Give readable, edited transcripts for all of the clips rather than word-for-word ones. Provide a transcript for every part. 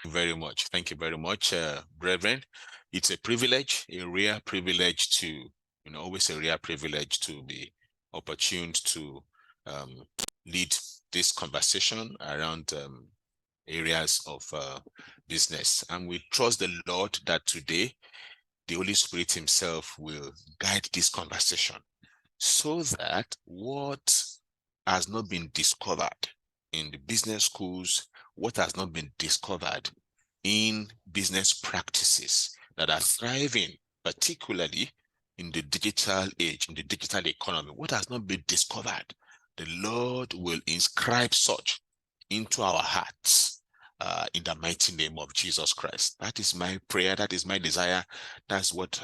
Very much. Thank you very much, brethren. It's a privilege, a rare privilege to, always a rare privilege to be opportuned to lead this conversation around areas of business. And we trust the Lord that today the Holy Spirit himself will guide this conversation so that what has not been discovered in the business schools, what has not been discovered in business practices that are thriving, particularly in the digital age, in the digital economy, what has not been discovered, the Lord will inscribe such into our hearts in the mighty name of Jesus Christ. That is my prayer. That is my desire. That's what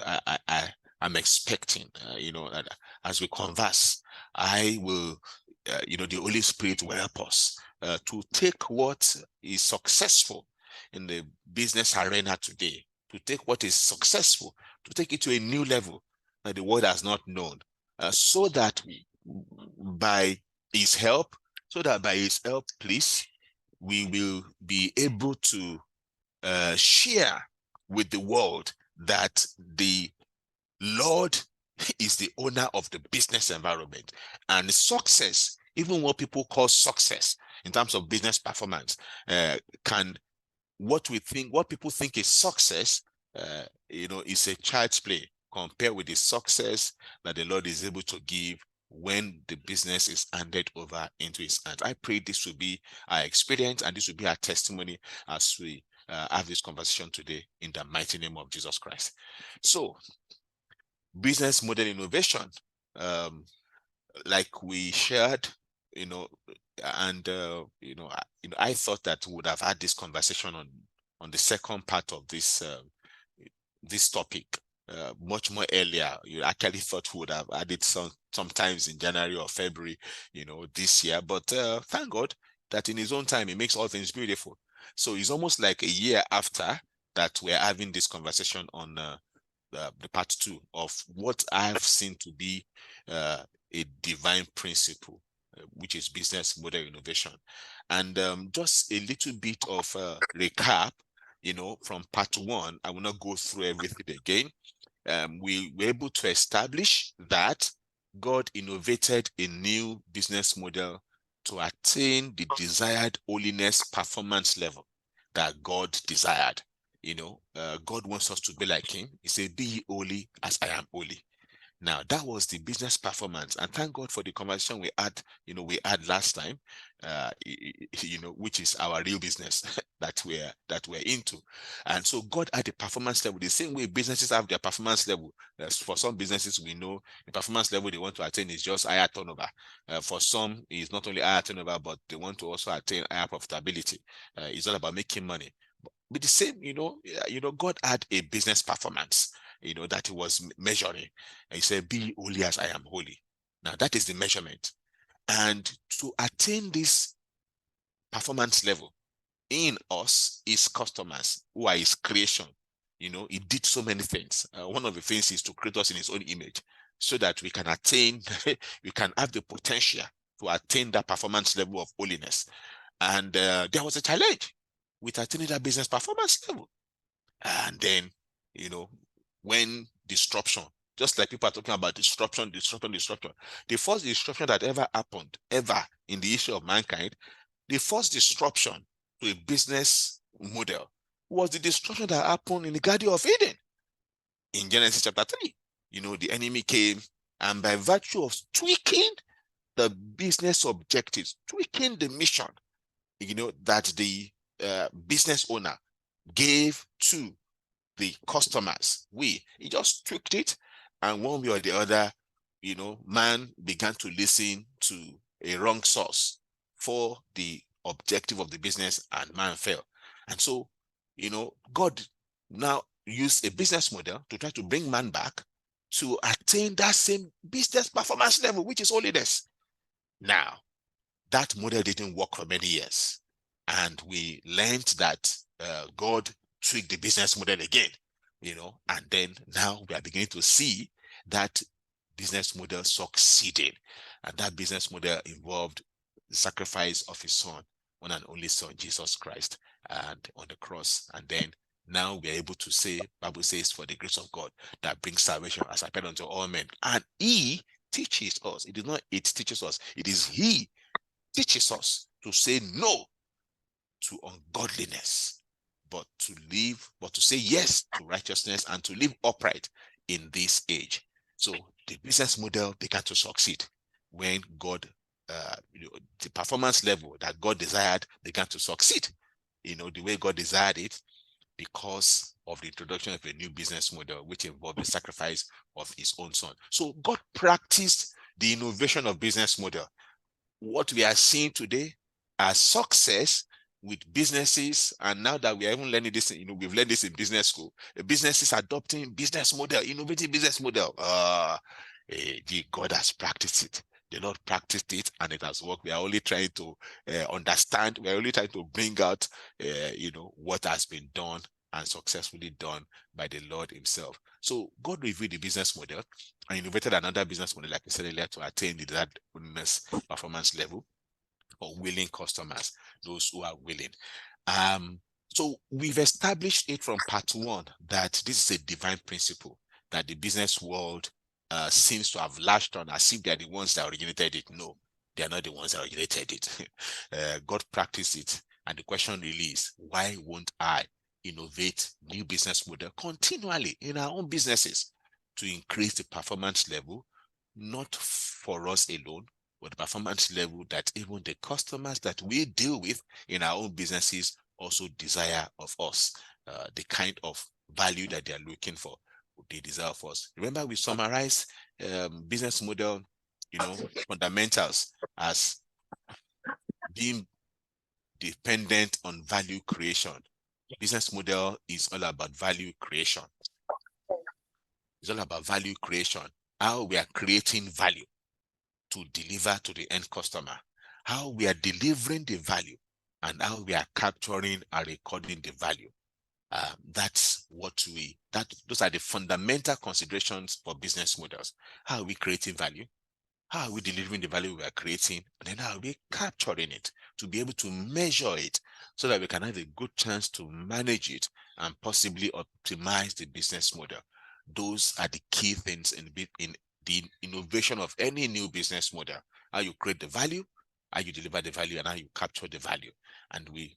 I'm expecting. That as we converse, I will, the Holy Spirit will help us to take what is successful in the business arena today, to take what is successful, to take it to a new level that the world has not known, so that by his help, please, we will be able to share with the world that the Lord is the owner of the business environment, and success, even what people call success in terms of business performance, what people think is success, is a child's play compared with the success that the Lord is able to give when the business is handed over into his hands. I pray this will be our experience and this will be our testimony as we have this conversation today in the mighty name of Jesus Christ. So, business model innovation, like we shared, and I thought that we would have had this conversation on the second part of this topic much more earlier. You actually thought we would have had it sometimes in January or February, this year. But thank God that in his own time, he makes all things beautiful. So it's almost like a year after that we're having this conversation on the part 2 of what I've seen to be a divine principle, which is business model innovation. And just a little bit of recap, from part 1. I will not go through everything again. We were able to establish that God innovated a new business model to attain the desired holiness performance level that God desired. God wants us to be like him. He said, "Be ye holy as I am holy." Now, that was the business performance. And thank God for the conversation we had last time, which is our real business that we're into. And so God had a performance level, the same way businesses have their performance level. For some businesses, we know the performance level they want to attain is just higher turnover. For some, it's not only higher turnover, but they want to also attain higher profitability. It's all about making money. But the same, God had a business performance, that he was measuring. And he said, "Be holy as I am holy." Now, that is the measurement. And to attain this performance level in us, his customers, who are his creation, he did so many things. One of the things is to create us in his own image so that we can attain, we can have the potential to attain that performance level of holiness. And there was a challenge with attaining that business performance level. And then, when disruption, just like people are talking about disruption, the first disruption that ever happened, ever in the history of mankind, the first disruption to a business model was the disruption that happened in the Garden of Eden. In Genesis chapter 3, the enemy came, and by virtue of tweaking the business objectives, tweaking the mission, that the business owner gave to the customers, he just tweaked it, and one way or the other, man began to listen to a wrong source for the objective of the business, and man fell. And so, God now used a business model to try to bring man back to attain that same business performance level, which is holiness. Now, that model didn't work for many years, and we learned that God tweak the business model again, and then now we are beginning to see that business model succeeded. And that business model involved the sacrifice of his son one and only Son, Jesus Christ, and on the cross. And then now we are able to say, Bible says, for the grace of God that brings salvation has appeared unto all men. And he teaches us. It is not it teaches us, it is he teaches us to say no to ungodliness, but to say yes to righteousness and to live upright in this age. So the business model began to succeed when God, the performance level that God desired began to succeed, the way God desired it, because of the introduction of a new business model, which involved the sacrifice of his own son. So God practiced the innovation of business model. What we are seeing today as success with businesses, and now that we are even learning this, we've learned this in business school, the businesses adopting business model, innovative business model. God has practiced it. The Lord practiced it and it has worked. We are only trying to understand. We are only trying to bring out, what has been done and successfully done by the Lord himself. So God revealed the business model and innovated another business model, like I said earlier, to attain the desired performance level for willing customers, those who are willing. So we've established it from part one that this is a divine principle that the business world seems to have latched on as if they're the ones that originated it. No, they are not the ones that originated it. God practiced it. And the question really is, why won't I innovate new business model continually in our own businesses to increase the performance level, not for us alone, but the performance level that even the customers that we deal with in our own businesses also desire of us, the kind of value that they are looking for, they desire of us. Remember, we summarize business model, fundamentals as being dependent on value creation. Business model is all about value creation. It's all about value creation, how we are creating value to deliver to the end customer, how we are delivering the value, and how we are capturing and recording the value. That's what those are the fundamental considerations for business models. How are we creating value? How are we delivering the value we are creating? And then how are we capturing it to be able to measure it so that we can have a good chance to manage it and possibly optimize the business model? Those are the key things in the innovation of any new business model. How you create the value, how you deliver the value, and how you capture the value. And we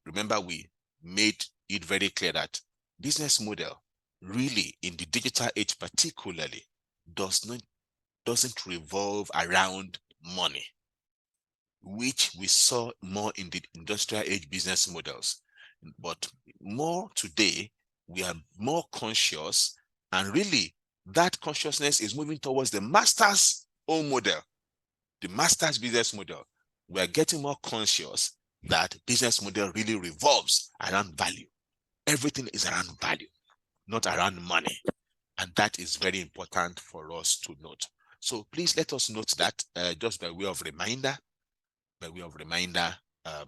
remember we made it very clear that business model really in the digital age particularly doesn't revolve around money, which we saw more in the industrial age business models. But more today, we are more conscious, and really that consciousness is moving towards the master's own model, the master's business model. We are getting more conscious that business model really revolves around value. Everything is around value, not around money. And that is very important for us to note. So please let us note that just by way of reminder,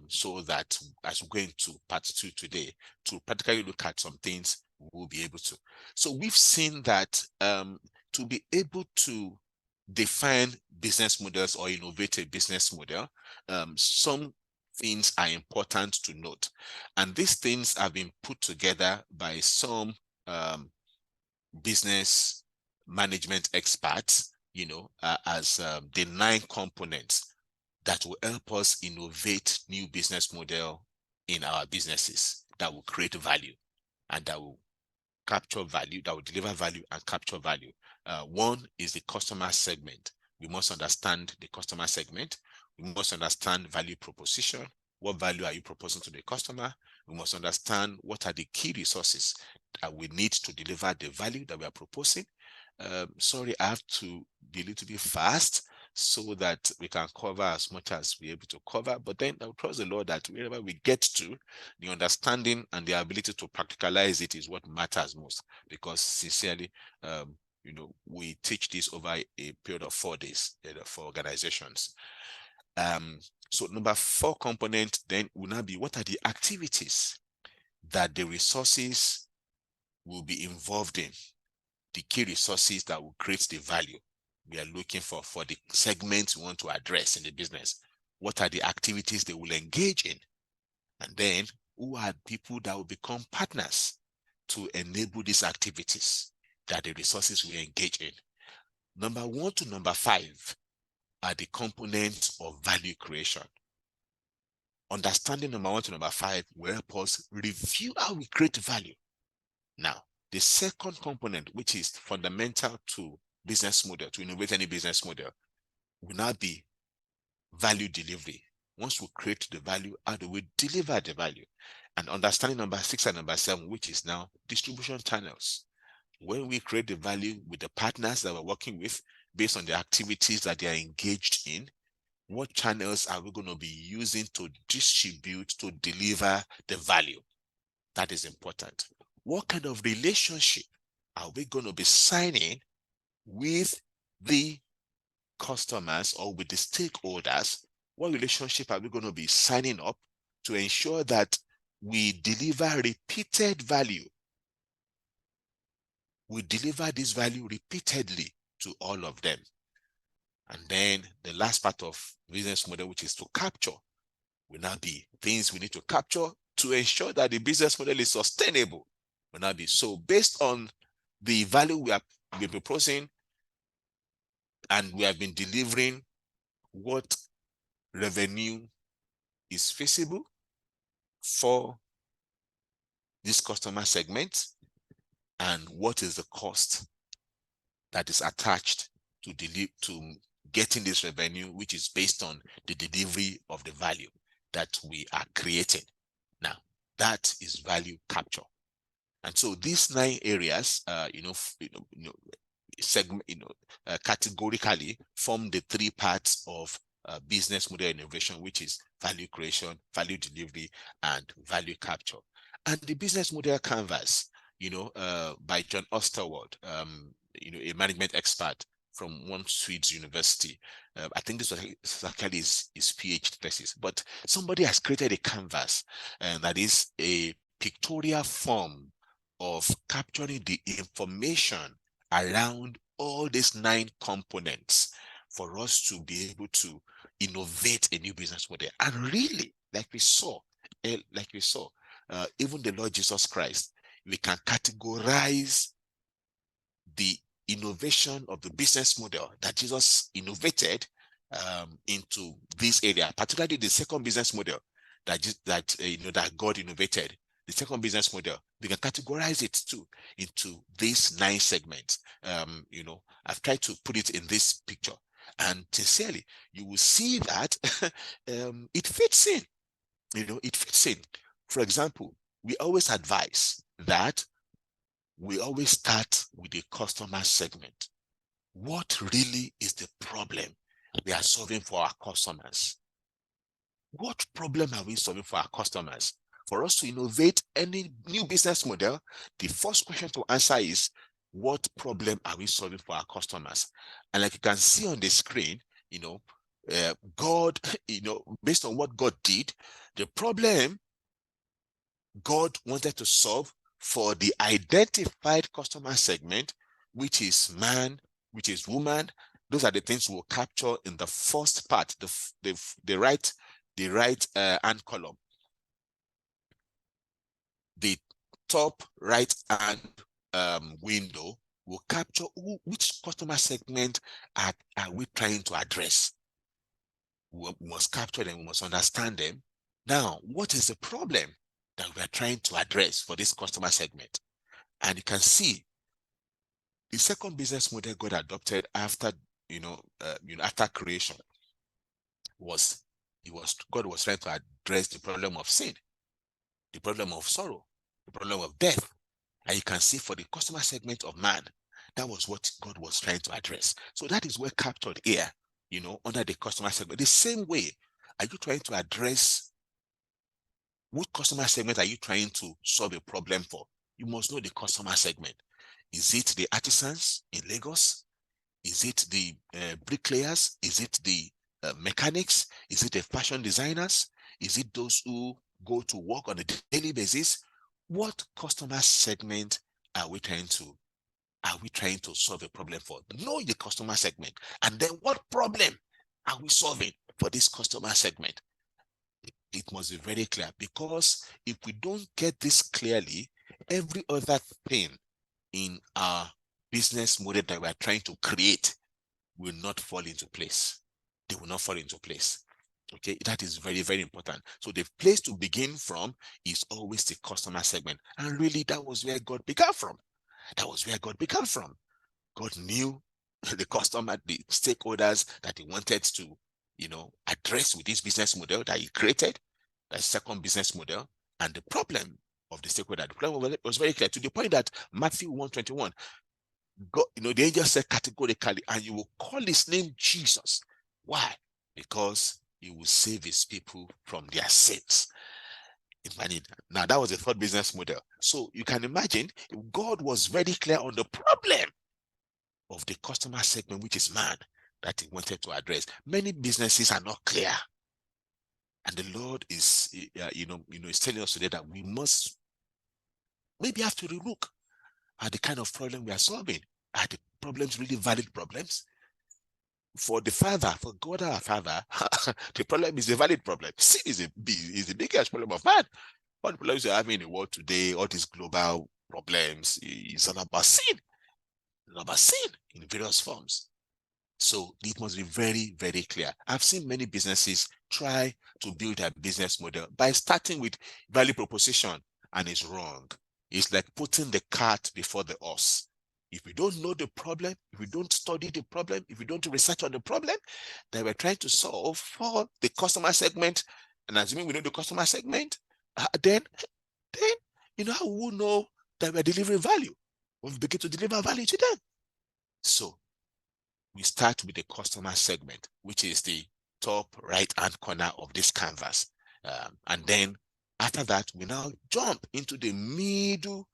so that as we go into part 2 today, to practically look at some things, we'll be able to. So we've seen that to be able to define business models or innovate a business model, some things are important to note. And these things have been put together by some business management experts, as the 9 components that will help us innovate new business model in our businesses that will create value and that will capture value, that will deliver value and capture value. One is the customer segment. We must understand the customer segment. We must understand value proposition. What value are you proposing to the customer? We must understand what are the key resources that we need to deliver the value that we are proposing. Sorry, I have to be a little bit fast so that we can cover as much as we're able to cover. But then I trust the Lord that wherever we get to, the understanding and the ability to practicalize it is what matters most. Because sincerely, we teach this over a period of 4 days for organizations. So number 4 component then will now be, what are the activities that the resources will be involved in, the key resources that will create the value we are looking for the segments we want to address in the business. What are the activities they will engage in? And then who are people that will become partners to enable these activities that the resources will engage in? Number 1 to number 5 are the components of value creation. Understanding number 1 to number 5 will help us review how we create value. Now, the second component, which is fundamental to business model, to innovate any business model, will now be value delivery. Once we create the value, how do we deliver the value? And understanding number 6 and number 7, which is now distribution channels. When we create the value with the partners that we're working with, based on the activities that they are engaged in, what channels are we going to be using to distribute, to deliver the value? That is important. What kind of relationship are we going to be signing with the customers or with the stakeholders? What relationship are we going to be signing up to ensure that we deliver repeated value? We deliver this value repeatedly to all of them. And then the last part of business model, which is to capture, will now be things we need to capture to ensure that the business model is sustainable. Will now be so based on the value we're proposing and we have been delivering, what revenue is feasible for this customer segment, and what is the cost that is attached to getting this revenue, which is based on the delivery of the value that we are creating. Now, that is value capture. And so these 9 areas, categorically form the 3 parts of business model innovation, which is value creation, value delivery, and value capture. And the business model canvas, by John Osterwald, a management expert from one Swedes university. I think this was actually his PhD thesis, but somebody has created a canvas that is a pictorial form of capturing the information around all these 9 components for us to be able to innovate a new business model. And really, like we saw, even the Lord Jesus Christ, we can categorize the innovation of the business model that Jesus innovated into this area, particularly the second business model that God innovated. The second business model, we can categorize it too into these 9 segments. I've tried to put it in this picture, and sincerely, you will see that it fits in. It fits in. For example, we always advise that we always start with the customer segment. What really is the problem we are solving for our customers? What problem are we solving for our customers? For us to innovate any new business model, the first question to answer is, what problem are we solving for our customers? And like you can see on the screen, God, based on what God did, the problem God wanted to solve for the identified customer segment, which is man, which is woman. Those are the things we'll capture in the first part, the right hand column. The top right hand window will capture which customer segment are we trying to address. We must capture them, we must understand them. Now, what is the problem that we are trying to address for this customer segment? And you can see the second business model God adopted after after creation God was trying to address the problem of sin, the problem of sorrow, the problem of death. And you can see for the customer segment of man, that was what God was trying to address. So that is well captured here, under the customer segment. The same way, are you trying to address what customer segment are you trying to solve a problem for? You must know the customer segment. Is it the artisans in Lagos? Is it the bricklayers? Is it the mechanics? Is it the fashion designers? Is it those who go to work on a daily basis? What customer segment are we trying to solve a problem for? Know the customer segment, and then what problem are we solving? for this customer segment. It must be very clear, because if we don't get this clearly, every other thing in our business model that we are trying to create will not fall into place. They will not fall into place. Okay, that is very, very important. So the place to begin from is always the customer segment. And really, that was where God began from. That was where God began from. God knew the customer, the stakeholders that he wanted to, address with this business model that he created, that second business model, and the problem of the stakeholder. The problem was very clear, to the point that Matthew 1:21, God, the angel said categorically, and you will call his name Jesus. Why? Because he will save his people from their sins. Imagine. Now, that was the third business model. So you can imagine, God was very clear on the problem of the customer segment, which is man, that he wanted to address. Many businesses are not clear. And the Lord is, is telling us today that we must maybe have to relook at the kind of problem we are solving. Are the problems really valid problems? For the Father, for God our Father, the problem is a valid problem. Sin is the biggest problem of man. All the problems we're having in the world today, all these global problems, is all about sin. It's about sin in various forms. So it must be very, very clear. I've seen many businesses try to build a business model by starting with value proposition, and it's wrong. It's like putting the cart before the horse. If we don't know the problem, if we don't study the problem, if we don't research on the problem that we're trying to solve for the customer segment, and assuming we know the customer segment, then how we will know that we're delivering value when we begin to deliver value to them. So we start with the customer segment, which is the top right-hand corner of this canvas. And then after that, we now jump into the middle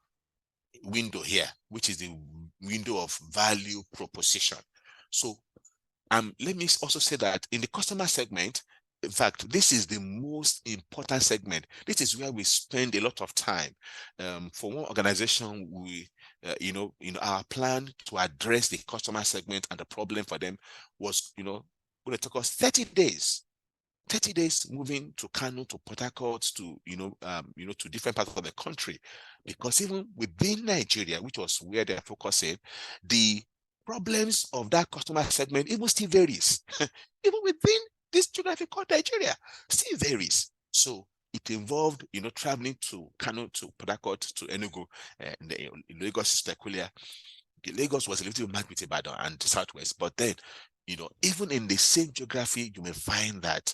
window here, which is the window of value proposition. So let me also say that in the customer segment, in fact, this is the most important segment. This is where we spend a lot of time. For one organization, we, our plan to address the customer segment and the problem for them was, going to take us 30 days. 30 days moving to Kano, to Port Harcourt, to to different parts of the country, because even within Nigeria, which was where they're focusing, the problems of that customer segment even still varies. Even within this geography called Nigeria, still varies. So it involved, traveling to Kano, to Port Harcourt, to Enugu, Lagos is peculiar. Lagos was a little bit with Ibadan and the Southwest, but then, even in the same geography, you may find that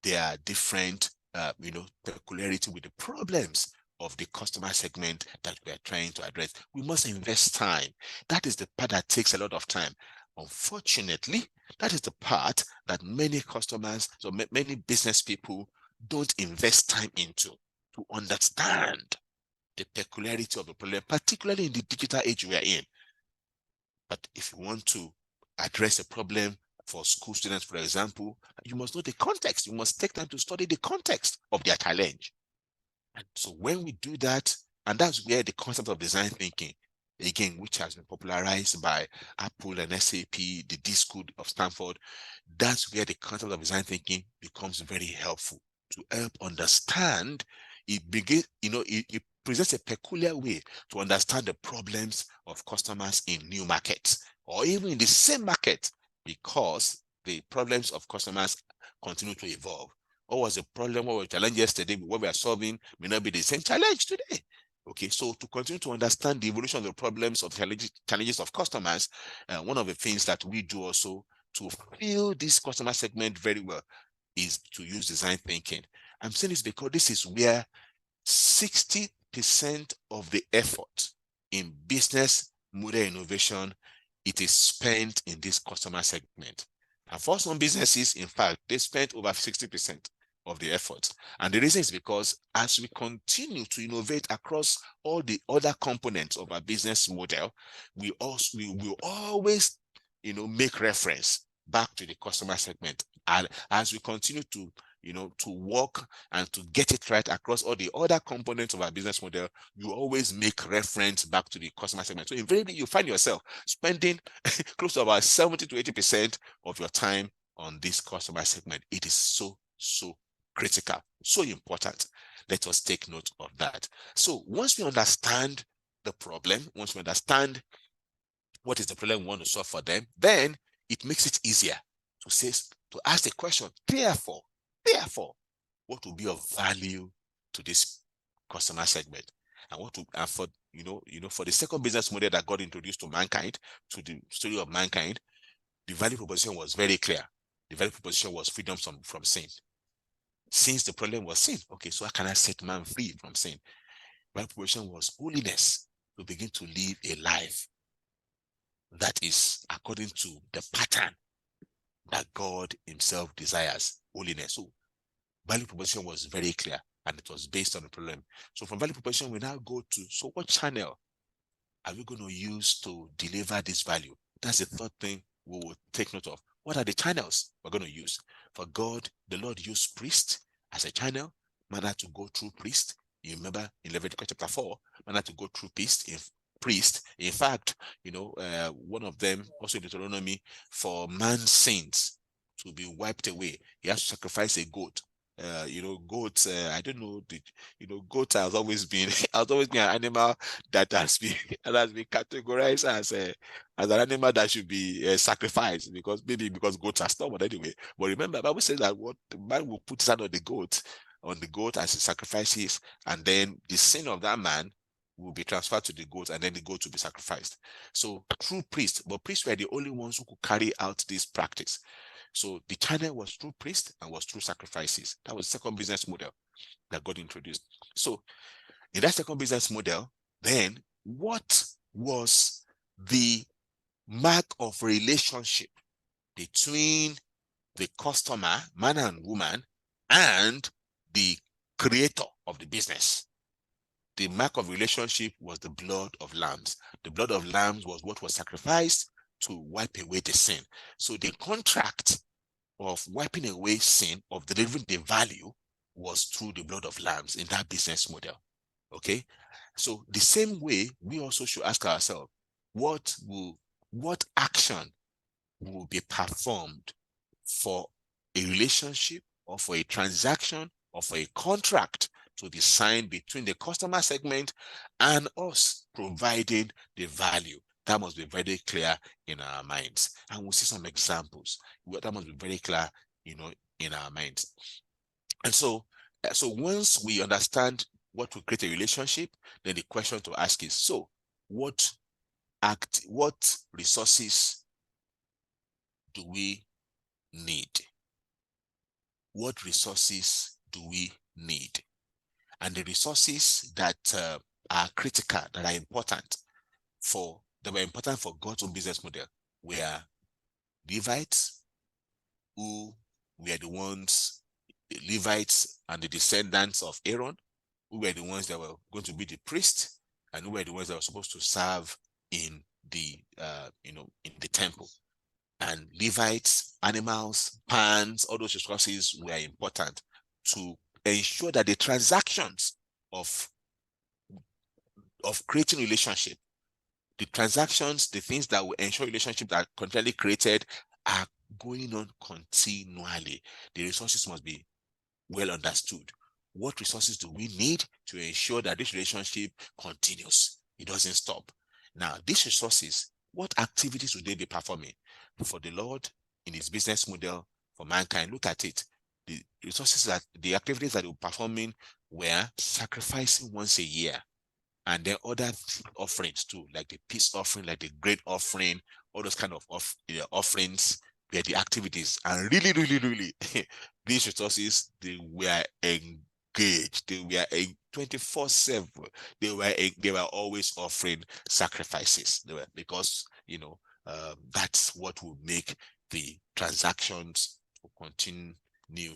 there are different, peculiarity with the problems of the customer segment that we are trying to address. We must invest time. That is the part that takes a lot of time. Unfortunately, that is the part that many customers, so many business people don't invest time into, to understand the peculiarity of the problem, particularly in the digital age we are in. But if you want to address a problem for school students, for example, you must know the context. You must take time to study the context of their challenge. And so when we do that, and that's where the concept of design thinking, again, which has been popularized by Apple and SAP, the D School of Stanford, that's where the concept of design thinking becomes very helpful to help understand. It presents a peculiar way to understand the problems of customers in new markets, or even in the same market, because the problems of customers continue to evolve. What was the problem, what was the challenge yesterday, what we are solving may not be the same challenge today. Okay, so to continue to understand the evolution of the problems of challenges of customers, one of the things that we do also to fill this customer segment very well is to use design thinking. I'm saying this because this is where 60% of the effort in business model innovation, it is spent in this customer segment. And for some businesses, in fact, they spent over 60% of the effort. And the reason is because as we continue to innovate across all the other components of our business model, we will always, make reference back to the customer segment. And as we continue to to work and to get it right across all the other components of our business model, you always make reference back to the customer segment. So invariably, you find yourself spending close to about 70 to 80% of your time on this customer segment. It is so critical, so important. Let us take note of that. So once we understand the problem, once we understand what is the problem we want to solve for them, then it makes it easier to ask the question, therefore, what will be of value to this customer segment? And for for the second business model that God introduced to mankind, to the story of mankind, the value proposition was very clear. The value proposition was freedom from sin. Since the problem was sin, okay, so how can I set man free from sin? The value proposition was holiness, to begin to live a life that is according to the pattern that God himself desires, holiness. So value proposition was very clear, and it was based on the problem. So from value proposition, we now go to, so what channel are we going to use to deliver this value? That's the third thing we will take note of. What are the channels we're going to use? For God, the Lord used priest as a channel, man had to go through priest. You remember in Leviticus chapter 4, man had to go through priest. In fact, one of them, also in Deuteronomy, for man's sins to be wiped away, he has to sacrifice a goat. Goats, I don't know, goat has always been an animal that has been categorized as an animal that should be sacrificed, because goats are stubborn anyway. But remember, the Bible says that what the man will put his hand on the goat as he sacrifices, and then the sin of that man will be transferred to the goat, and then the goat will be sacrificed. So through priests, but priests were the only ones who could carry out this practice. So the channel was through priests and was through sacrifices. That was the second business model that God introduced. So in that second business model, then what was the mark of relationship between the customer, man and woman, and the creator of the business? The mark of relationship was the blood of lambs. The blood of lambs was what was sacrificed to wipe away the sin. So the contract of wiping away sin, of delivering the value, was through the blood of lambs in that business model. Okay, so the same way, we also should ask ourselves, what action will be performed for a relationship, or for a transaction, or for a contract to be signed between the customer segment and us providing the value? That must be very clear in our minds. And we'll see some examples. That must be very clear, in our minds. And so once we understand what will create a relationship, then the question to ask is, so what resources do we need? What resources do we need? And the resources that are critical, that are important for God's own business model, were Levites, who were the ones, the Levites and the descendants of Aaron, who were the ones that were going to be the priests, and who were the ones that were supposed to serve in the in the temple. And Levites, animals, pans, all those resources were important to ensure that the transactions of creating relationship, the transactions, the things that will ensure relationship that are continually created, are going on continually. The resources must be well understood. What resources do we need to ensure that this relationship continues? It doesn't stop. Now, these resources, what activities will they be performing? For the Lord, in his business model for mankind, look at it. The resources, the activities that they were performing, were sacrificing once a year, and then other offerings too, like the peace offering, like the great offering, all those kind of offerings were the activities. And really, these resources, they were engaged. They were 24/7. They were always offering sacrifices. Because that's what will make the transactions continue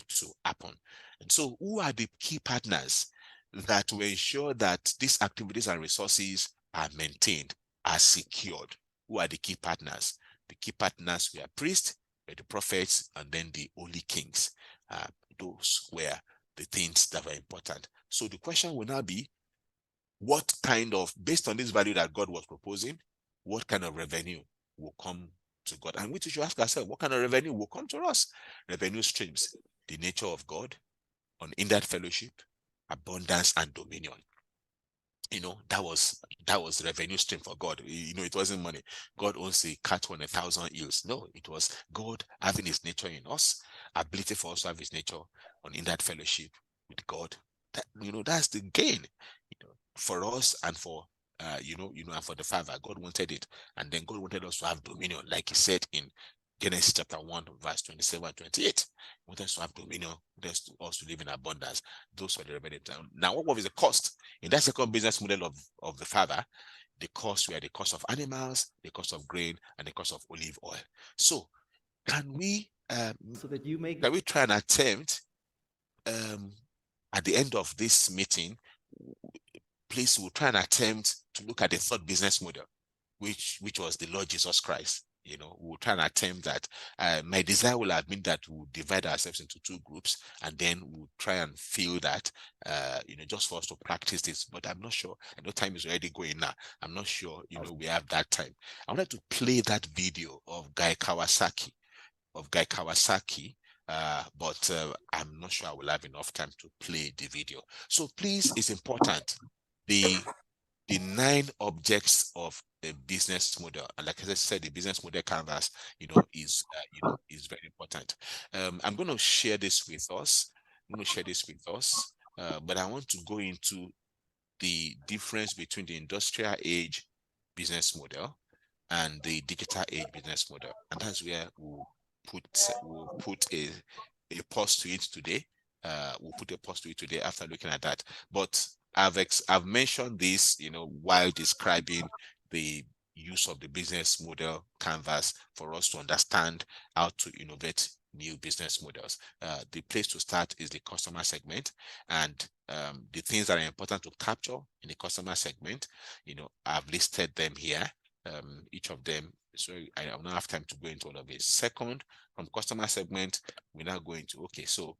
to happen. And so, who are the key partners that will ensure that these activities and resources are maintained, are secured? Who are the key partners? The key partners were priests, were the prophets, and then the holy kings. Those were the things that were important. So the question will now be, what kind of, based on this value that God was proposing, what kind of revenue will come to God. And we too should ask ourselves, what kind of revenue will come to us? Revenue streams, the nature of God, unhindered fellowship, abundance, and dominion. That was the revenue stream for God. It wasn't money. God owns a cattle on 1,000 hills. No, it was God having his nature in us, ability for us to have his nature unhindered fellowship with God. That's the gain, for us and for and for the Father. God wanted it, and then God wanted us to have dominion, like he said in Genesis chapter 1, verse 27 and 28. He wanted us to have dominion, wanted us to live in abundance. Those were the remaining time. Now, what was the cost? In that second business model of the Father, the cost were the cost of animals, the cost of grain, and the cost of olive oil. So, can we So that you make can we try and attempt at the end of this meeting, please, we'll try and attempt to look at the third business model, which was the Lord Jesus Christ. We'll try and attempt that. My desire will have been that we'll divide ourselves into two groups, and then we'll try and feel that, just for us to practice this. But I'm not sure. I know time is already going now. I'm not sure, we have that time. I wanted to play that video of Guy Kawasaki, but I'm not sure I will have enough time to play the video. So please, it's important. The 9 objects of a business model, and like I said, the business model canvas, is very important. I'm going to share this with us. But I want to go into the difference between the industrial age business model and the digital age business model, and that's where we'll put a pause to it today. We'll put a pause to it today after looking at that. But I've mentioned this, while describing the use of the business model canvas for us to understand how to innovate new business models. The place to start is the customer segment, and the things that are important to capture in the customer segment. I've listed them here. Each of them. So I don't have time to go into all of it. Second, from customer segment, we're now going to, okay, so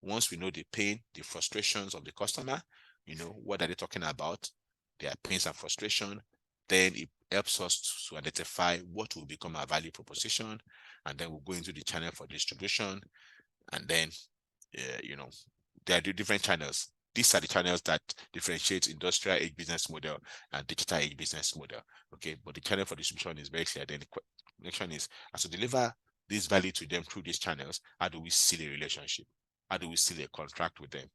once we know the pain, the frustrations of the customer, what are they talking about? Their pains and frustration. Then it helps us to identify what will become our value proposition. And then we'll go into the channel for distribution. And then, there are different channels. These are the channels that differentiate industrial age business model and digital age business model. Okay, but the channel for distribution is very clear. Then the question is, as to deliver this value to them through these channels, how do we seal a relationship? How do we seal a contract with them?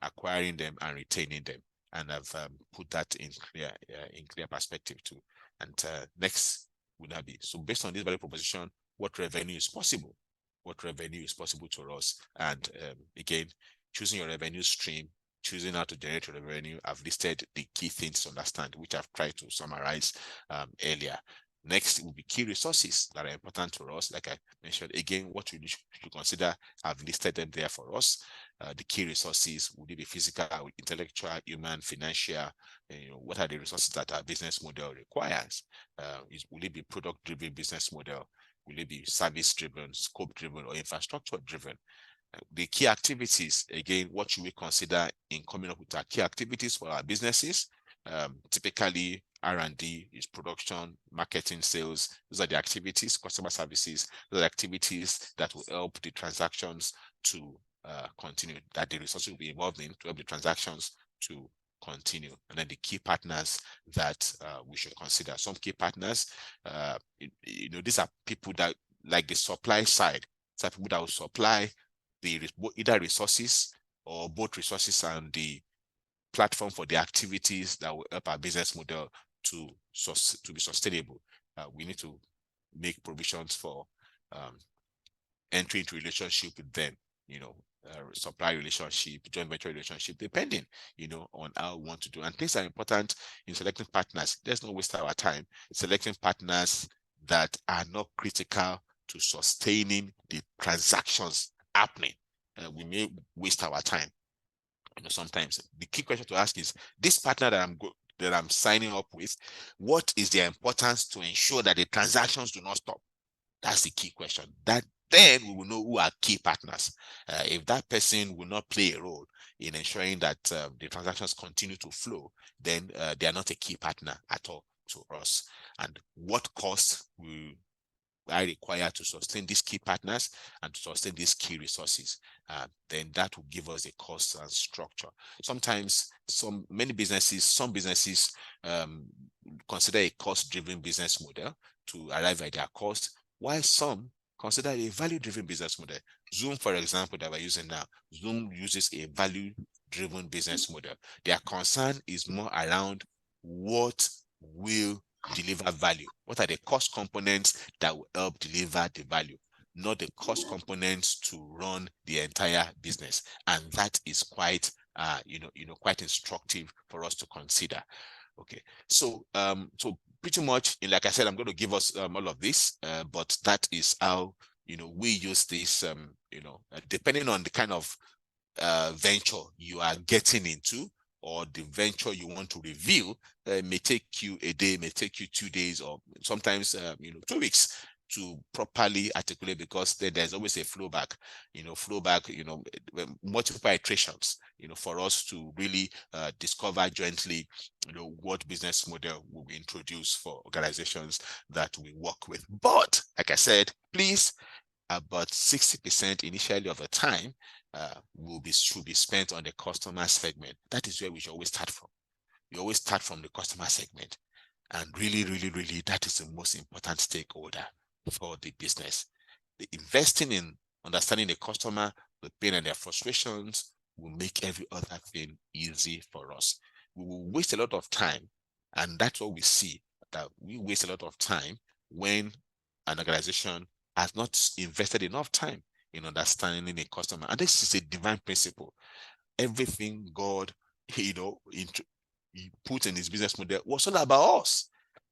Acquiring them and retaining them. And I've put that in clear perspective too. And next would that be, so based on this value proposition, what revenue is possible? What revenue is possible to us? And again, choosing your revenue stream, choosing how to generate your revenue. I've listed the key things to understand, which I've tried to summarize earlier. Next will be key resources that are important to us. Like I mentioned, again, what we should consider, I've listed them there for us. The key resources, would it be physical, intellectual, human, financial? What are the resources that our business model requires? Will it be product-driven business model? Will it be service-driven, scope-driven, or infrastructure-driven? The key activities, again, what should we consider in coming up with our key activities for our businesses? Typically, R&D is production, marketing, sales. Those are the activities. Customer services, those are activities that will help the transactions to continue, that the resources will be involved in to help the transactions to continue. And then the key partners that we should consider. Some key partners, these are people that, like the supply side, these are people that will supply either resources or both resources and the platform for the activities that will help our business model to be sustainable. We need to make provisions for entry into relationship with them, supply relationship, joint venture relationship, depending, on how we want to do. And things are important in selecting partners. Let's not waste our time selecting partners that are not critical to sustaining the transactions happening. We may waste our time. Sometimes the key question to ask is, this partner that I'm signing up with, what is their importance to ensure that the transactions do not stop? That's the key question. That then we will know who are key partners. If that person will not play a role in ensuring that the transactions continue to flow, then they are not a key partner at all to us. And what costs will I require to sustain these key partners and to sustain these key resources. Then that will give us a cost and structure. Sometimes some businesses consider a cost-driven business model to arrive at their cost, while some consider a value-driven business model. Zoom, for example, that we're using now, Zoom uses a value-driven business model. Their concern is more around what will deliver value. What are the cost components that will help deliver the value, not the cost components to run the entire business. And that is quite quite instructive for us to consider. Okay, so pretty much, like I said, I'm going to give us all of this, but that is how we use this. Depending on the kind of venture you are getting into, or the venture you want to review, may take you a day, may take you 2 days, or sometimes 2 weeks to properly articulate, because there's always a flowback, multiple iterations, for us to really discover jointly, what business model will be introduced for organizations that we work with. But like I said, please, about 60% initially of the time should be spent on the customer segment. That is where we should always start from. We always start from the customer segment. And really, really, really, that is the most important stakeholder for the business. The investing in understanding the customer, the pain and their frustrations, will make every other thing easy for us. We will waste a lot of time, and that's what we see, that we waste a lot of time when an organization has not invested enough time in understanding a customer. And this is a divine principle. Everything God, he put in his business model was all about us.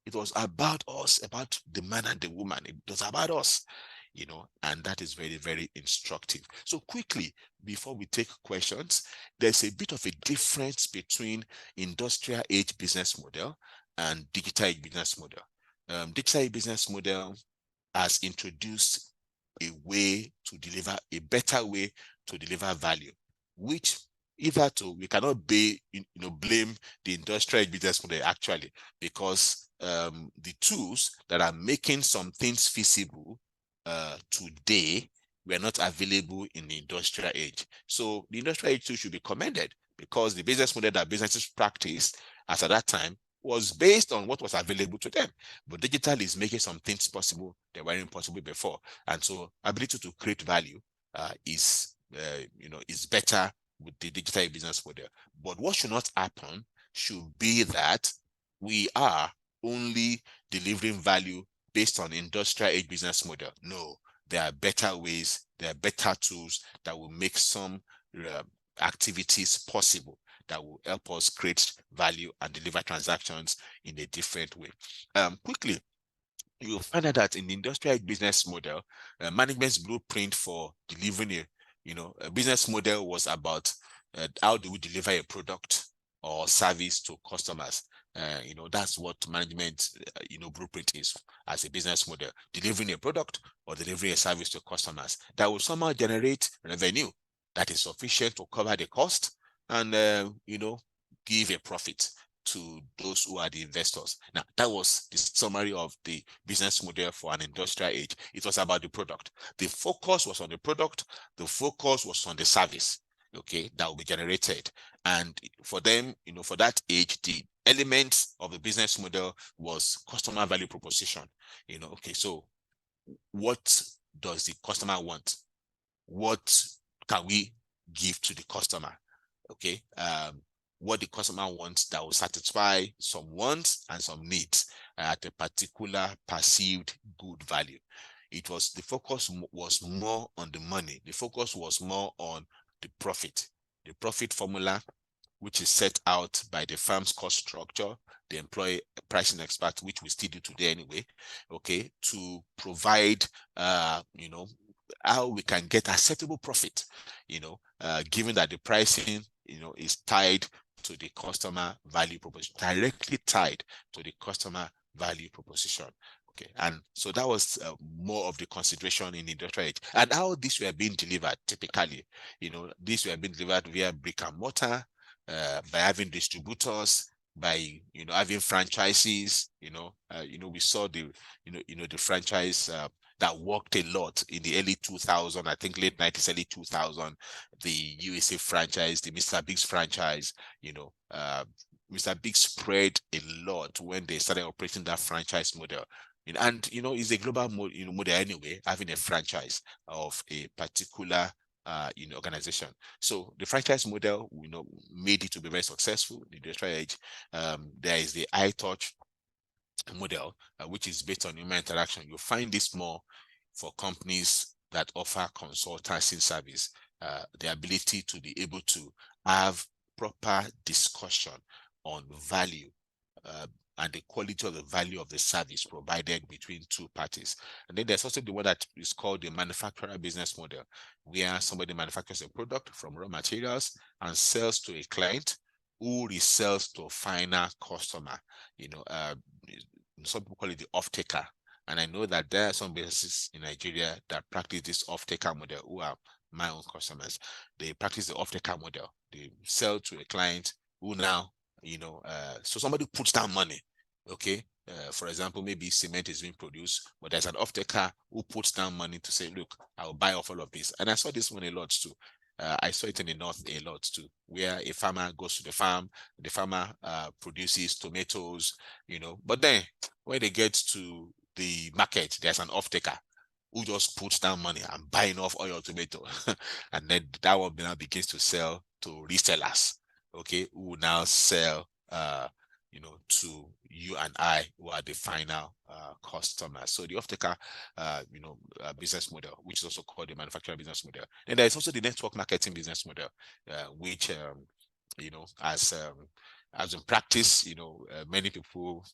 It was about us, about the man and the woman. It was about us, and that is very, very instructive. So quickly, before we take questions, there's a bit of a difference between industrial age business model and digital age business model. Digital age business model has introduced a better way to deliver value, which we cannot blame the industrial business model, actually, because the tools that are making some things feasible today were not available in the industrial age. So the industrial age too should be commended, because the business model that businesses practiced as at that time was based on what was available to them. But digital is making some things possible that weren't possible before. And so ability to create value is better with the digital business model. But what should not happen should be that we are only delivering value based on industrial age business model. No, there are better ways, there are better tools that will make some activities possible, that will help us create value and deliver transactions in a different way. Quickly, you'll find out that in the industrial business model, management's blueprint for delivering a business model was about how do we deliver a product or service to customers. That's what management blueprint is as a business model: delivering a product or delivering a service to customers that will somehow generate revenue that is sufficient to cover the cost and give a profit to those who are the investors. Now, that was the summary of the business model for an industrial age. It was about the product. The focus was on the product. The focus was on the service, that will be generated. And for them, for that age, the elements of the business model was customer value proposition. So what does the customer want? What can we give to the customer? What the customer wants that will satisfy some wants and some needs at a particular perceived good value. The focus was more on the money. The focus was more on the profit formula, which is set out by the firm's cost structure, the employee pricing expert, which we still do today anyway, to provide, how we can get acceptable profit, given that the pricing, is tied to the customer value proposition, directly tied to the customer value proposition. And so that was more of the consideration in industrial age. And how these were being delivered typically, these were being delivered via brick and mortar, by having distributors, by having franchises. We saw the the franchise that worked a lot in the early 2000s, I think late 90s, early 2000, the USA franchise, the Mr. Biggs franchise, Mr. Big spread a lot when they started operating that franchise model. And it's a global model anyway, having a franchise of a particular organization. So the franchise model, made it to be very successful in the industrial age. There is the iTouch model, which is based on human interaction. You'll find this more for companies that offer consultancy service, the ability to be able to have proper discussion on value and the quality of the value of the service provided between two parties. And then there's also the one that is called the manufacturer business model, where somebody manufactures a product from raw materials and sells to a client who resells to a final customer. Some people call it the off-taker. And I know that there are some businesses in Nigeria that practice this off-taker model, who are my own customers. They practice the off-taker model. They sell to a client who now, so somebody puts down money, okay? For example, maybe cement is being produced, but there's an off-taker who puts down money to say, look, I'll buy off all of this. And I saw this one a lot too. I saw it in the north a lot too, where a farmer goes to the farm, the farmer produces tomatoes, but then when they get to the market, there's an off-taker who just puts down money and buying off all your tomato. And then that one now begins to sell to resellers, okay, who now sell to you and I, who are the final customers. So the off-taker business model, which is also called the manufacturer business model. And there is also the network marketing business model, which as in practice, many people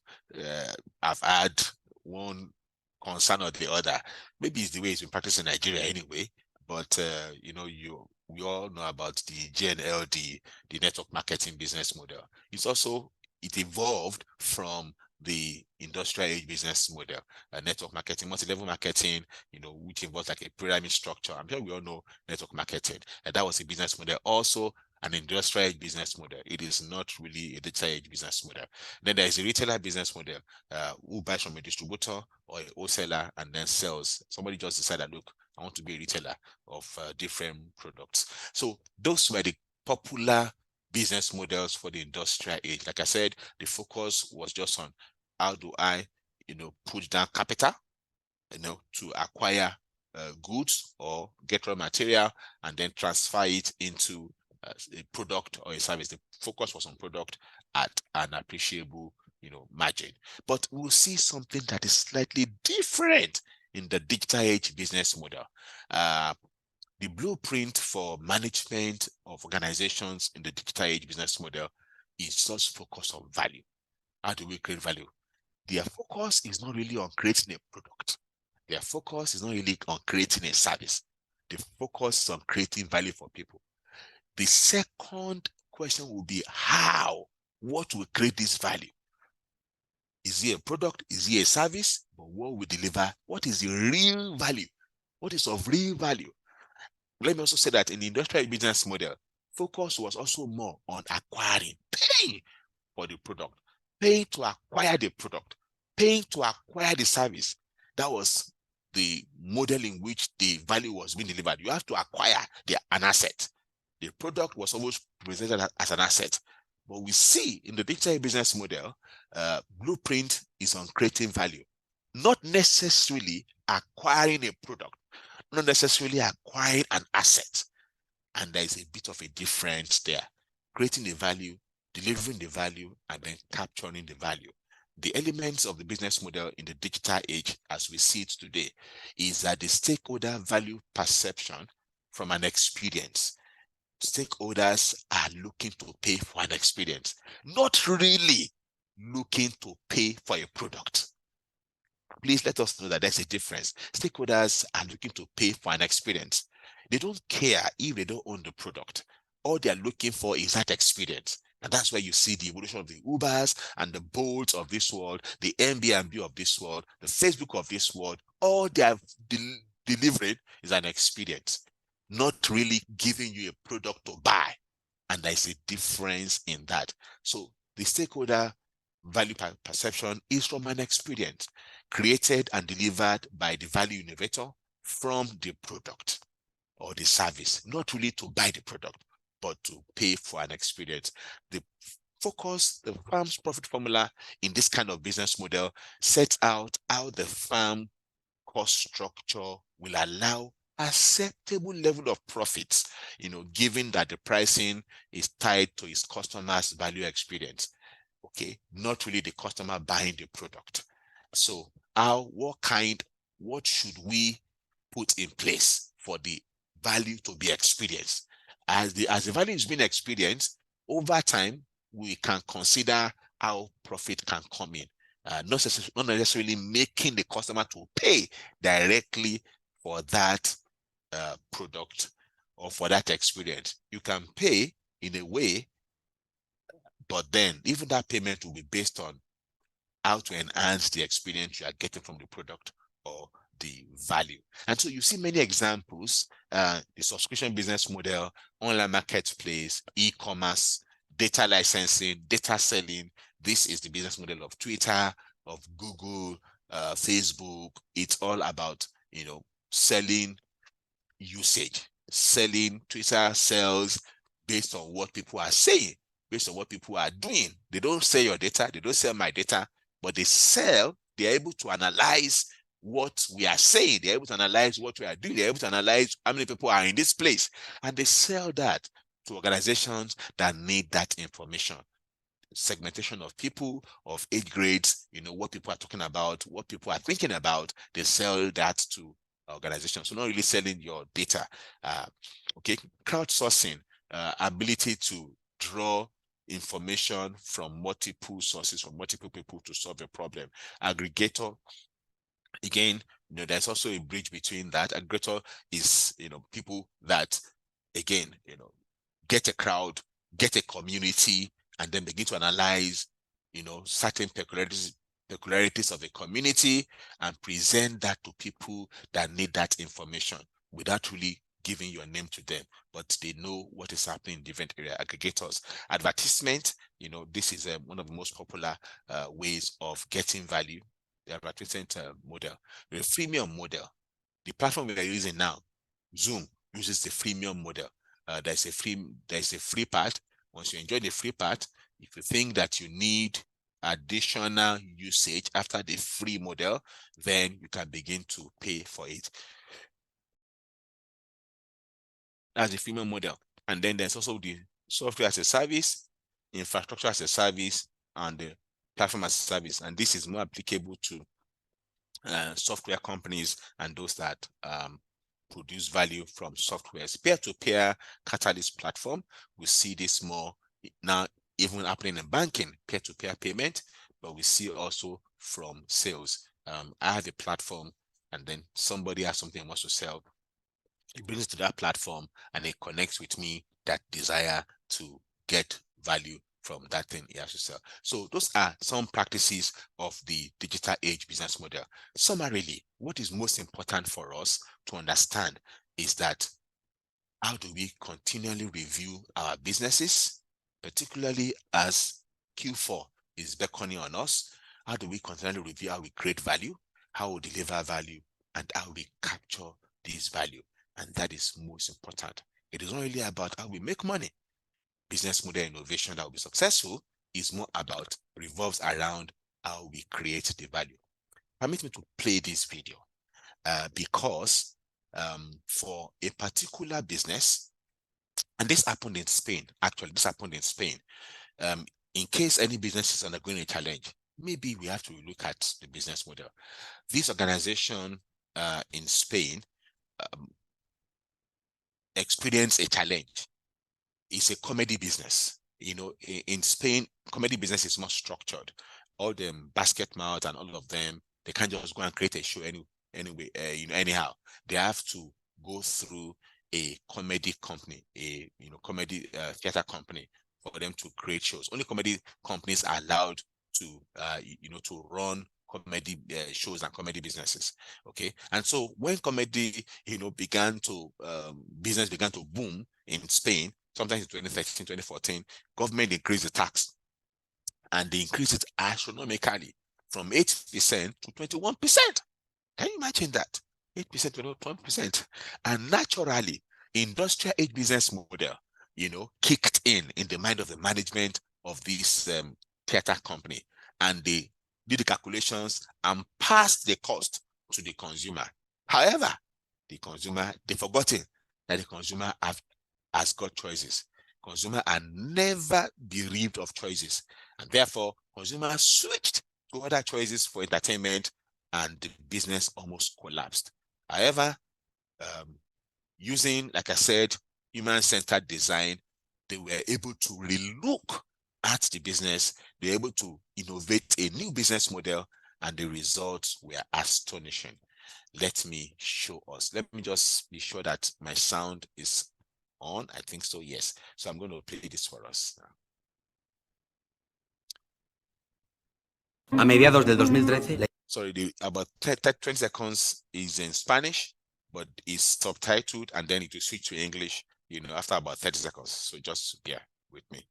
have had one concern or the other. Maybe it's the way it's been practiced in Nigeria anyway, but we all know about the GNLD, the network marketing business model. It evolved from the industrial age business model, network marketing, multi-level marketing, which involves like a pyramid structure. I'm sure we all know network marketing, and that was a business model. Also an industrial age business model. It is not really a data age business model. Then there is a retailer business model, who buys from a distributor or a wholesaler and then sells. Somebody just decided, look, I want to be a retailer of different products. So those were the popular business models for the industrial age. Like I said, the focus was just on how do I, put down capital, to acquire goods or get raw material and then transfer it into a product or a service. The focus was on product at an appreciable, margin. But we'll see something that is slightly different in the digital age business model. The blueprint for management of organizations in the digital age business model is just focused on value. How do we create value? Their focus is not really on creating a product. Their focus is not really on creating a service. The focus is on creating value for people. The second question will be how? What will create this value? Is it a product? Is it a service? But what will deliver? What is the real value? What is of real value? Let me also say that in the industrial business model, focus was also more on acquiring, paying for the product, paying to acquire the product, paying to acquire the service. That was the model in which the value was being delivered. You have to acquire an asset. The product was always presented as an asset. But we see in the digital business model, blueprint is on creating value, not necessarily acquiring a product, not necessarily acquiring an asset. And there is a bit of a difference there. Creating the value, delivering the value, and then capturing the value. The elements of the business model in the digital age, as we see it today, is that the stakeholder value perception from an experience. Stakeholders are looking to pay for an experience, not really looking to pay for a product. Please let us know that there's a difference. Stakeholders are looking to pay for an experience. They don't care if they don't own the product. All they're looking for is that experience. And that's where you see the evolution of the Ubers and the Bolts of this world, the Airbnb of this world, the Facebook of this world. All they are delivering is an experience, not really giving you a product to buy. And there's a difference in that. So the stakeholder value perception is from an experience created and delivered by the value innovator from the product or the service, not really to buy the product, but to pay for an experience. The firm's profit formula in this kind of business model sets out how the firm cost structure will allow acceptable level of profits, given that the pricing is tied to its customers' value experience. Okay, not really the customer buying the product. So what should we put in place for the value to be experienced? As the value is being experienced over time, we can consider how profit can come in. Not necessarily making the customer to pay directly for that product or for that experience. You can pay in a way, but then even that payment will be based on how to enhance the experience you are getting from the product or the value. And so you see many examples, the subscription business model, online marketplace, e-commerce, data licensing, data selling. This is the business model of Twitter, of Google, Facebook. It's all about, selling usage, selling. Twitter sells based on what people are saying, based on what people are doing. They don't sell your data, they don't sell my data, but they're able to analyze what we are saying, they're able to analyze what we are doing, they're able to analyze how many people are in this place, and they sell that to organizations that need that information. Segmentation of people, of age grades, what people are talking about, what people are thinking about, they sell that to organizations. So not really selling your data. Okay, crowdsourcing, ability to draw information from multiple sources, from multiple people to solve a problem. Aggregator, again, there's also a bridge between that. Aggregator is, people that, again, get a crowd, get a community, and then begin to analyze, certain peculiarities of a community and present that to people that need that information without really giving your name to them, but they know what is happening in different area. Aggregators. Advertisement, this is one of the most popular ways of getting value. The advertisement model. The freemium model. The platform we are using now, Zoom, uses the freemium model. There's a free part. Once you enjoy the free part, if you think that you need additional usage after the free model, then you can begin to pay for it. That's the freemium model. And then there's also the software as a service, infrastructure as a service, and the platform as a service. And this is more applicable to software companies and those that produce value from softwares. Peer-to-peer Catalyst platform, we see this more now even happening in banking, peer-to-peer payment, but we see also from sales. I have a platform and then somebody has something he wants to sell. It brings it to that platform and it connects with me that desire to get value from that thing he has to sell. So those are some practices of the digital age business model. Summarily, what is most important for us to understand is that how do we continually review our businesses, particularly as Q4 is beckoning on us? How do we continually review how we create value, how we deliver value, and how we capture this value? And that is most important. It is not really about how we make money. Business model innovation that will be successful is more about, revolves around how we create the value. Permit me to play this video because for a particular business, and this happened in Spain, actually, in case any business is undergoing a challenge, maybe we have to look at the business model. This organization in Spain experienced a challenge. It's a comedy business. In Spain, comedy business is more structured. All the basket mouths and all of them, they can't just go and create a show anyway, anyhow. They have to go through a comedy company, a comedy theater company for them to create shows. Only comedy companies are allowed to to run comedy shows and comedy businesses. Okay, and so when comedy business began to boom in Spain, sometimes in 2013, 2014, government increased the tax. and they increased it astronomically from 8% to 21%. Can you imagine that? 8% to 21%. And naturally, industrial age business model, kicked in the mind of the management of this theater company, and they did the calculations and passed the cost to the consumer. However, they've forgotten that the consumer has got choices. Consumer are never bereaved of choices, and therefore consumers switched to other choices for entertainment, and the business almost collapsed. However, using, like I said, human-centered design, they were able to relook at the business. They were able to innovate a new business model, and the results were astonishing. Let me show us. Let me just be sure that my sound is on. I think so, yes. So I'm going to play this for us now. A mediados del 2013... Sorry, about 20 seconds is in Spanish, but it's subtitled, and then it will switch to English, after about 30 seconds. So just bear with me.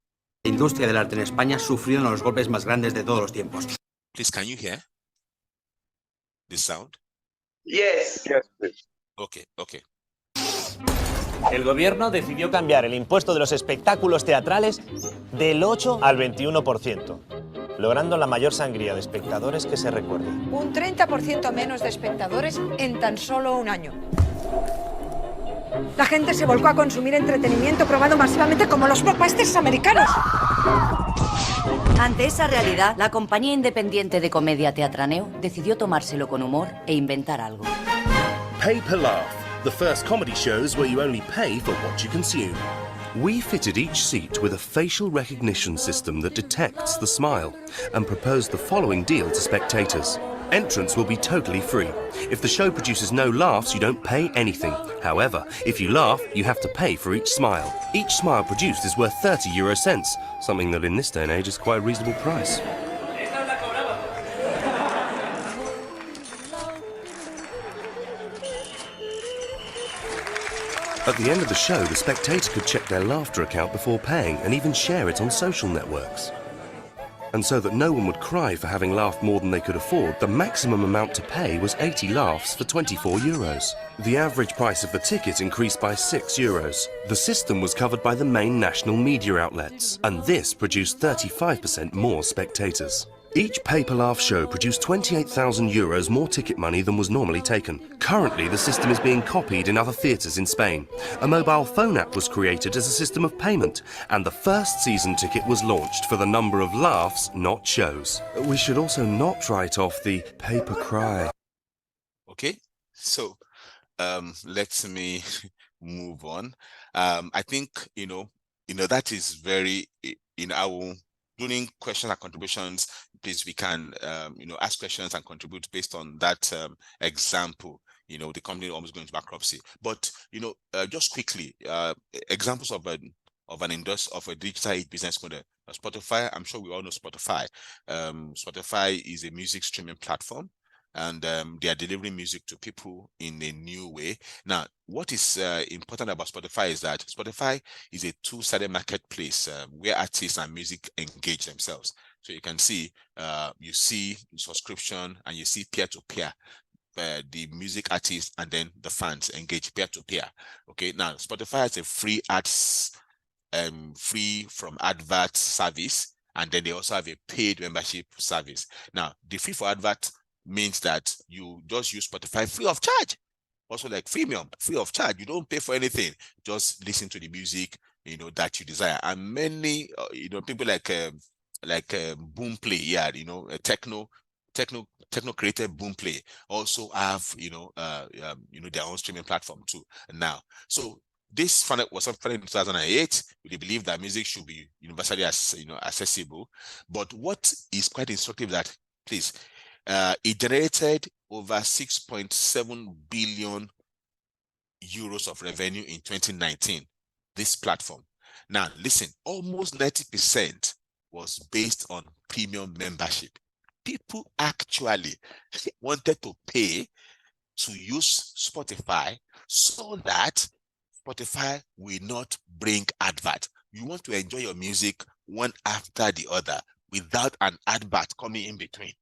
La industria del arte en España ha sufrido uno de los golpes más grandes de todos los tiempos. Please, can you hear the sound? Yes. Yes, please. Okay. El gobierno decidió cambiar el impuesto de los espectáculos teatrales del 8 al 21%, logrando la mayor sangría de espectadores que se recuerde. Un 30% menos de espectadores en tan solo un año. La gente se volcó a consumir entretenimiento probado masivamente como los blockbusters americanos. Ante esa realidad, la compañía independiente de comedia Teatraneo decidió tomárselo con humor e inventar algo. Pay per Laugh, the first comedy shows where you only pay for what you consume. We fitted each seat with a facial recognition system that detects the smile and proposed the following deal to spectators. Entrance will be totally free. If the show produces no laughs, you don't pay anything. However, if you laugh, you have to pay for each smile. Each smile produced is worth 30 euro cents, something that in this day and age is quite a reasonable price. At the end of the show, the spectator could check their laughter account before paying and even share it on social networks. And so that no one would cry for having laughed more than they could afford, the maximum amount to pay was 80 laughs for 24 euros. The average price of the ticket increased by 6 euros. The system was covered by the main national media outlets, and this produced 35% more spectators. Each Pay per Laugh show produced 28,000 euros more ticket money than was normally taken. Currently, the system is being copied in other theatres in Spain. A mobile phone app was created as a system of payment, and the first season ticket was launched for the number of laughs, not shows. We should also not write off the pay-per-cry. Okay, so let me move on. I think, that is very, during questions and contributions, please, we can, ask questions and contribute based on that example. The company almost going to bankruptcy. But, just quickly, examples of a digital age business model. Spotify, I'm sure we all know Spotify. Spotify is a music streaming platform, and they are delivering music to people in a new way. Now, what is important about Spotify is that Spotify is a two-sided marketplace where artists and music engage themselves. So you can see, you see subscription and you see peer-to-peer. The music artists and then the fans engage peer-to-peer. Okay, now Spotify has a free ads, free from advert service, and then they also have a paid membership service. Now, the free for advert means that you just use Spotify free of charge. Also like freemium, free of charge. You don't pay for anything. Just listen to the music, that you desire. And many, people like Boomplay, yeah, techno created Boomplay also have, their own streaming platform too now. So this was founded in 2008. We believe that music should be universally accessible. But what is quite instructive that, please, it generated over 6.7 billion euros of revenue in 2019, this platform. Now, listen, almost 90% was based on premium membership. People actually wanted to pay to use Spotify so that Spotify will not bring advert. You want to enjoy your music one after the other without an advert coming in between.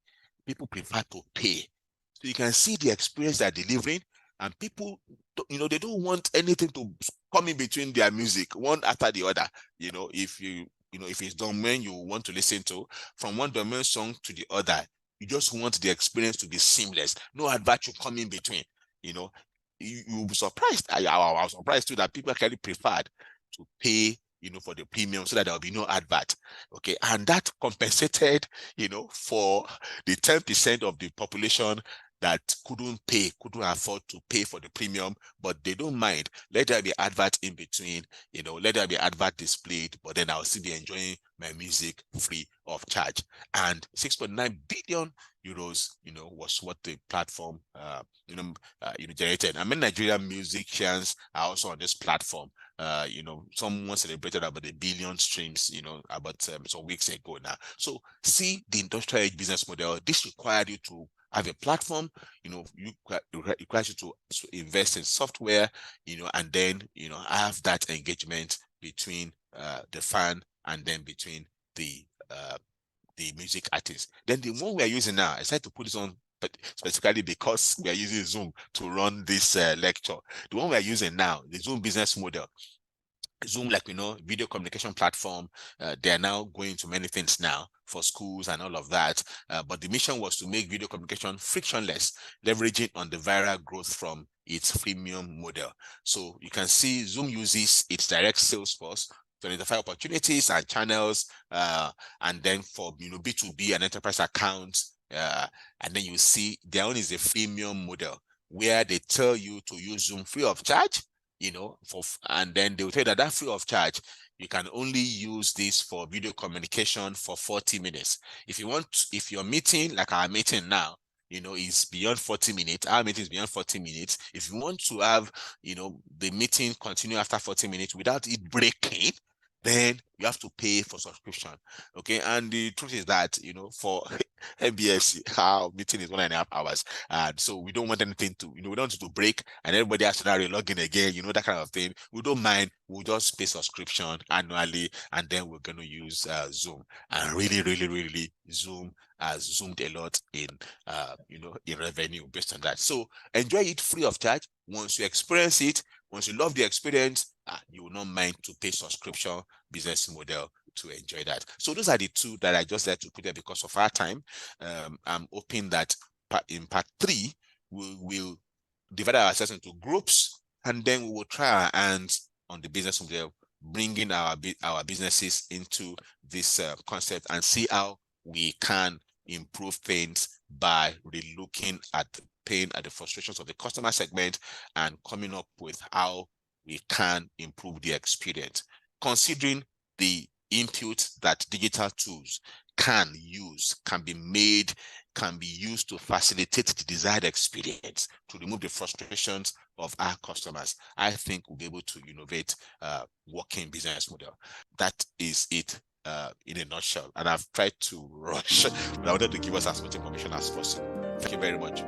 People prefer to pay. So you can see the experience they're delivering, and people, they don't want anything to come in between their music, one after the other. If it's domain you want to listen to, from one domain song to the other, you just want the experience to be seamless. No advert should come in between. You'll be surprised. I was surprised too that people actually preferred to pay, for the premium so that there will be no advert. Okay, and that compensated, for the 10% of the population that couldn't afford to pay for the premium, but they don't mind. Let there be advert in between, let there be advert displayed, but then I'll still be enjoying my music free of charge. And 6.9 billion euros, was what the platform, generated. I mean, Nigerian musicians are also on this platform. Someone celebrated about 1 billion streams, about some weeks ago now. So see the industrial age business model. This required you to have a platform, it requires you to invest in software, and then, have that engagement between the fan and then between the music artist. Then the one we are using now, I decided to put this on specifically because we are using Zoom to run this lecture. The one we are using now, the Zoom business model. Zoom, like video communication platform, they are now going to many things now for schools and all of that. But the mission was to make video communication frictionless, leveraging on the viral growth from its freemium model. So you can see Zoom uses its direct sales force to identify opportunities and channels, and then for B2B and enterprise accounts. And then you see their own is a freemium model where they tell you to use Zoom free of charge. And then they will tell you that free of charge, you can only use this for video communication for 40 minutes. If your meeting, like our meeting now, is beyond 40 minutes, our meeting is beyond 40 minutes. If you want to have, the meeting continue after 40 minutes without it breaking, then you have to pay for subscription. Okay, and the truth is that, for MBS, our meeting is 1.5 hours. And so we don't want anything to, we don't want it to break and everybody has to log in again, that kind of thing. We don't mind. We'll just pay subscription annually, and then we're going to use Zoom. And really, Zoom has zoomed a lot in, in revenue based on that. So enjoy it free of charge. Once you experience it, once you love the experience, you will not mind to pay subscription business model to enjoy that. So those are the two that I just had to put there because of our time. I'm hoping that in part 3, we will divide ourselves into groups, and then we will try our hands on the business model, bringing our businesses into this concept and see how we can improve things by relooking at the pain, at the frustrations of the customer segment, and coming up with how we can improve the experience, considering the input that digital tools can be used to facilitate the desired experience, to remove the frustrations of our customers. I think we'll be able to innovate working business model. That is it in a nutshell. And I've tried to rush, but I wanted to give us as much information as possible. Thank you very much.